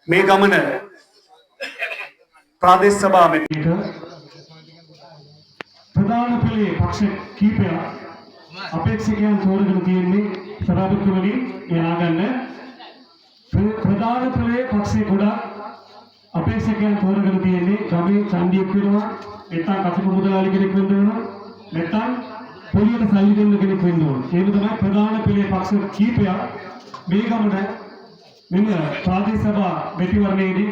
මේ ගමන ප්‍රාදේශ සභා මෙතන ප්‍රධාන පෙළේ පක්ෂ කීපය අපේක්ෂකයන් තෝරගෙන තියෙන්නේ සභාපතිතුමනි එයා ගන්න ප්‍රධාන පෙළේ පක්ෂේ ගොඩක් අපේක්ෂකයන් තෝරගෙන තියෙන්නේ ගමේ ඡන්දියක් වෙනවා නැත්නම් කසිප මුදලාලි කෙනෙක් වෙන්න ඕන නැත්නම් පොලියට සල්ලි දෙන්න කෙනෙක් වෙන්න ඕන. ඒක තමයි ප්‍රධාන පෙළේ පක්ෂ කීපයක් මේ ගමන මෙන්න ප්‍රාදේශ සභා මෙතිවරණයේදී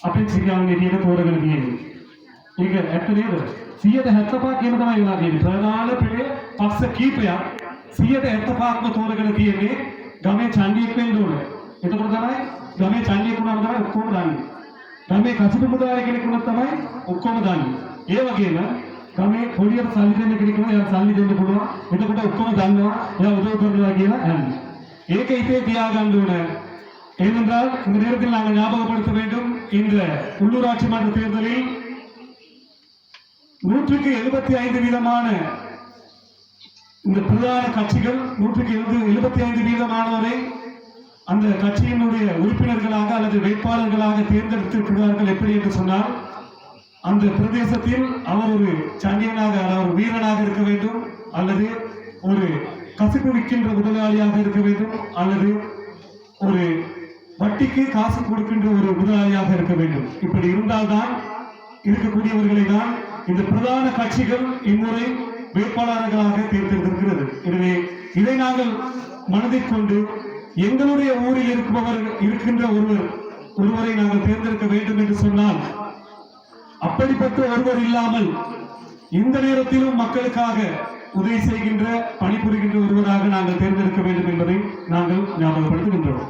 අපේක්ෂකයන් විදියට තෝරගෙන තියෙන්නේ. ඒක ඇත්ත නේද? 175ක් කියන තමයි වෙලා තියෙන්නේ. ප්‍රධාන පෙළේ පක්ෂ කීපයක් 175ක්ම තෝරගෙන තියෙන්නේ ගමේ ඡන්දියක් වෙන්න ඕන. එතකොට තමයි ගමේ ඡන්දියක් වුණාම තමයි ඔක්කොම දන්නේ. ගමේ කසිප මුදලාලි කෙනෙක් වුණත් තමයි ඔක්කොම දන්නේ. ඒ වගේම ගමේ පොලියට සල්ලි දෙන්න කෙනෙක් වුණා එයා සල්ලි දෙන්න පුළුවන්. එතකොට ඔක්කොම දන්නවා එයා උදව් කරනවා කියලා යන්නේ. ඒක හිතේ தியாகන්න ඕන. ஏனென்றால் இந்த நேரத்தில் நாங்கள் ஞாபகப்படுத்த வேண்டும் இந்த உள்ளூராட்சி மன்ற தேர்தலில் 175% இந்த பிரதான கட்சிகள் 175%மானவரை அந்த கட்சியினுடைய உறுப்பினர்களாக அல்லது வேட்பாளர்களாக தேர்ந்தெடுத்திருக்கிறார்கள். எப்படி என்று சொன்னால் அந்த பிரதேசத்தில் அவர் ஒரு சாம்பியனாக ஒரு வீரனாக இருக்க வேண்டும் அல்லது ஒரு கசிப்பு விற்கின்ற முதலாளியாக இருக்க வேண்டும் அல்லது ஒரு வட்டிக்கு காசு கொடுக்கின்ற ஒரு முதலாளியாக இருக்க வேண்டும். இப்படி இருந்தால்தான் இருக்கக்கூடியவர்களை தான் இந்த பிரதான கட்சிகள் இம்முறை வேட்பாளர்களாக தேர்ந்தெடுத்திருக்கிறது. எனவே இதை நாங்கள் மனதில் கொண்டு எங்களுடைய ஊரில் இருக்கின்ற ஒருவரை நாங்கள் தேர்ந்தெடுக்க வேண்டும் என்று சொன்னால் அப்படிப்பட்ட ஒருவர் இல்லாமல் இந்த நேரத்திலும் மக்களுக்காக உதவி செய்கின்ற பணிபுரிகின்ற ஒருவராக நாங்கள் தேர்ந்தெடுக்க வேண்டும் என்பதை நாங்கள் ஞாபகப்படுத்துகின்றோம்.